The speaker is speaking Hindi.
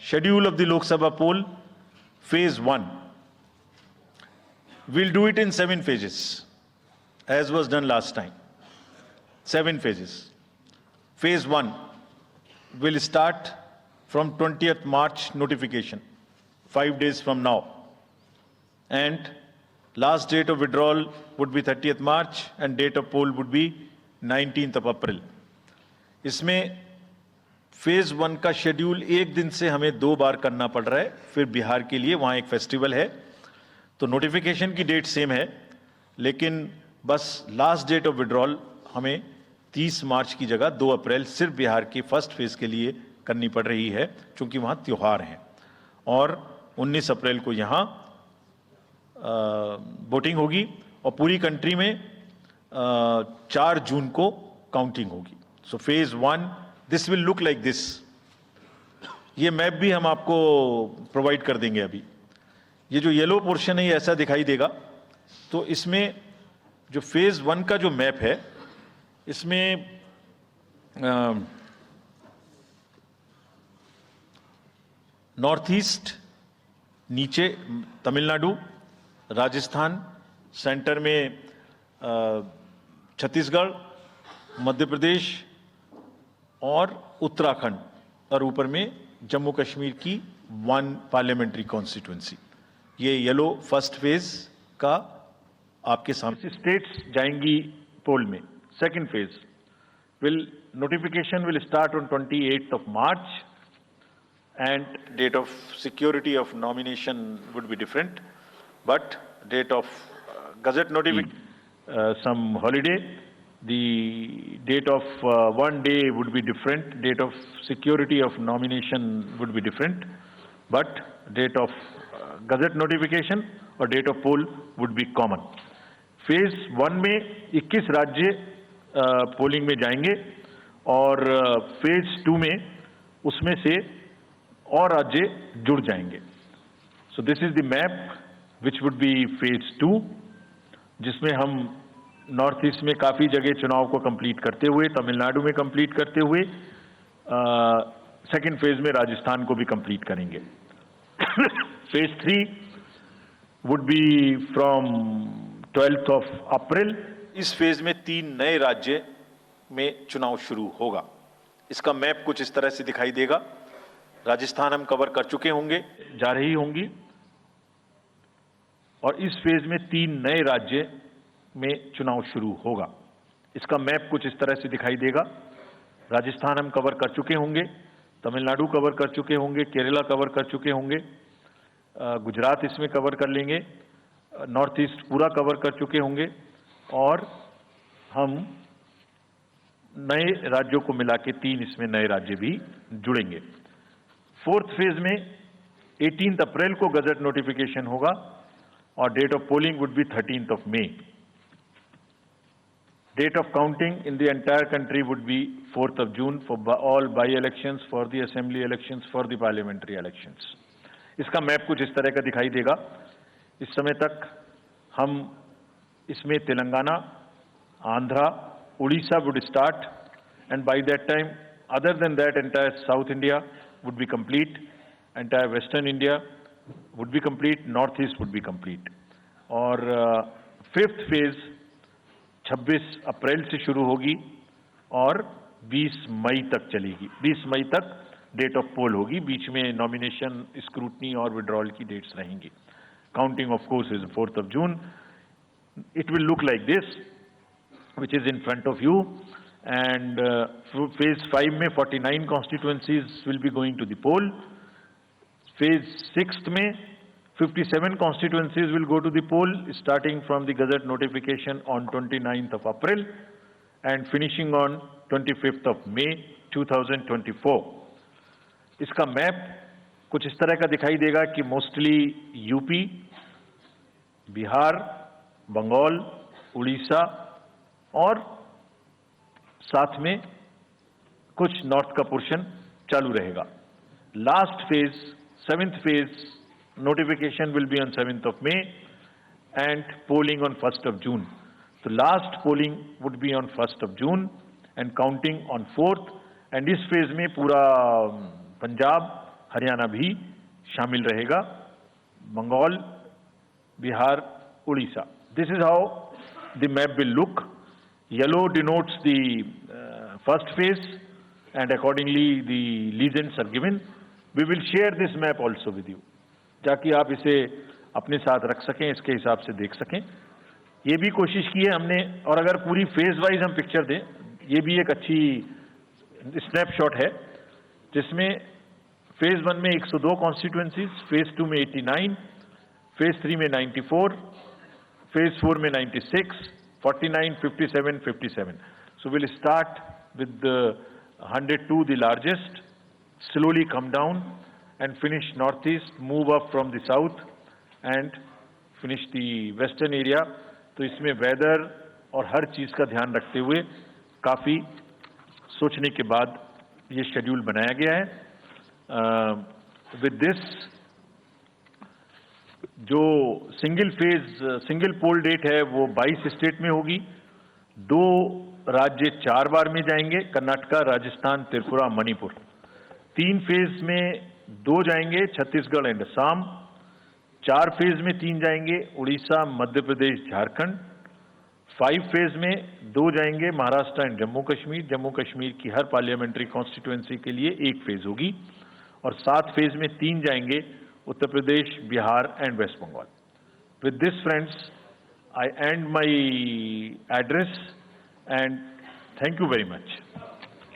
schedule of the Lok Sabha poll, phase 1. We'll do it in 7 phases, as was done last time. 7 phases. Phase 1 will start from 20th March notification, 5 days from now. And last date of withdrawal would be 30th March and date of poll would be 19th of April. इसमें फेज 1 का शेड्यूल एक दिन से हमें 2 बार करना पड़ रहा है, फिर बिहार के लिए वहां एक फेस्टिवल है, तो नोटिफिकेशन की डेट सेम है, लेकिन बस लास्ट डेट ऑफ विड्रॉल हमें 30 मार्च की जगह 2 अप्रैल सिर्फ बिहार की फर्स्ट फेज के लिए करनी पड़ रही है, क्योंकि वहां त्योहार हैं। और 19 अप्रैल को यहां वोटिंग होगी और पूरी कंट्री में 4 जून को काउंटिंग होगी। So phase 1 this will look like this. ये मैप भी हम आपको प्रोवाइड कर देंगे। अभी ये जो येलो पोर्शन है ये ऐसा दिखाई देगा। तो इसमें जो फेज 1 का जो मैप है, इसमें नॉर्थ ईस्ट, नीचे तमिलनाडु, राजस्थान, सेंटर में छत्तीसगढ़, मध्य प्रदेश और उत्तराखंड, और ऊपर में जम्मू कश्मीर की 1 पार्लियामेंट्री कॉन्स्टिट्यूंसी। ये येलो फर्स्ट फेज का आपके सामने। स्टेट्स जाएंगी पोल में। Second phase notification will start on 28th of March and date of security of nomination would be different, but date of gazette notification some holiday, the date of 1 day would be different, date of security of nomination would be different, but date of gazette notification और date of poll would be common. Phase 1 में 21 राज्य पोलिंग में जाएंगे और फेज 2 में उसमें से और राज्य जुड़ जाएंगे। So this is the map which would be phase 2, जिसमें हम नॉर्थ ईस्ट में काफी जगह चुनाव को कंप्लीट करते हुए, तमिलनाडु में कंप्लीट करते हुए सेकेंड फेज में राजस्थान को भी कंप्लीट करेंगे। Phase 3 would be from 12th of April। इस फेज में 3 नए राज्य में चुनाव शुरू होगा। इसका मैप कुछ इस तरह से दिखाई देगा। राजस्थान हम कवर कर चुके होंगे, जा रही होंगी, और इस फेज में 3 नए राज्य में चुनाव शुरू होगा। इसका मैप कुछ इस तरह से दिखाई देगा। राजस्थान हम कवर कर चुके होंगे, तमिलनाडु कवर कर चुके होंगे, केरला कवर कर चुके होंगे, गुजरात इसमें कवर कर लेंगे, नॉर्थ ईस्ट पूरा कवर कर चुके होंगे, और हम नए राज्यों को मिला के 3 इसमें नए राज्य भी जुड़ेंगे। फोर्थ फेज में 18th अप्रैल को गजट नोटिफिकेशन होगा और date of polling would be 13th of May। Date of counting in the entire country would be 4th of June for all by elections, for the assembly elections, for the parliamentary elections. इसका मैप कुछ इस तरह का दिखाई देगा। इस समय तक हम इसमें Telangana, Andhra, Orissa would start, and by that time other than that entire south India would be complete, entire western India would be complete, north east would be complete. और फिफ्थ फेज 26 अप्रैल से शुरू होगी और 20 मई तक चलेगी। 20 मई तक डेट ऑफ पोल होगी, बीच में नॉमिनेशन, स्क्रूटनी और विड्रॉल की डेट्स रहेंगी। Counting of course is 4th of June. It will look like this, which is in front of you, and phase 5 में 49 constituencies will be going to the poll. Phase 6 में 57 constituencies will go to the poll, starting from the gazette notification on 29th of April and finishing on 25th of May 2024. इसका मैप कुछ इस तरह का दिखाई देगा कि मोस्टली यूपी, बिहार, बंगाल, उड़ीसा और साथ में कुछ नॉर्थ का पोर्शन चालू रहेगा। Last phase, 7th phase notification will be on 7th of May and polling on 1st of June. So last polling would be on 1st of June and counting on 4th, and इस फेज में पूरा पंजाब, हरियाणा भी शामिल रहेगा, Bengal, Bihar, Orissa. This is how the map will look. Yellow denotes the first phase and accordingly the legends are given. We will share this map also with you, ताकि आप इसे अपने साथ रख सकें, इसके हिसाब से देख सकें. ये भी कोशिश की है हमने, और अगर पूरी फेज वाइज हम पिक्चर दें, ये भी एक अच्छी स्नैपशॉट है, जिसमें फेज 1 में 102 कॉन्स्टिट्यूएंसीज, फेज 2 में 89, फेज 3 में 94, फेज 4 में 96, 49, 57, 57. So we'll start with the 102, the largest, slowly come down and finish northeast, move up from the south and finish the western area. तो इसमें वेदर और हर चीज का ध्यान रखते हुए काफी सोचने के बाद ये शेड्यूल बनाया गया है. विद दिस, जो सिंगल पोल डेट है वो 22 स्टेट में होगी. 2 राज्य 4 बार में जाएंगे, कर्नाटका, राजस्थान, त्रिपुरा, मणिपुर. 3 फेज में 2 जाएंगे, छत्तीसगढ़ एंड असम. 4 फेज में 3 जाएंगे, उड़ीसा, मध्य प्रदेश, झारखंड. 5 फेज में 2 जाएंगे, महाराष्ट्र एंड जम्मू कश्मीर. जम्मू कश्मीर की हर पार्लियामेंट्री कॉन्स्टिट्यूएंसी के लिए 1 फेज होगी. और 7 फेज में 3 जाएंगे, Uttar Pradesh, Bihar and West Bengal. With this friends, I end my address and thank you very much.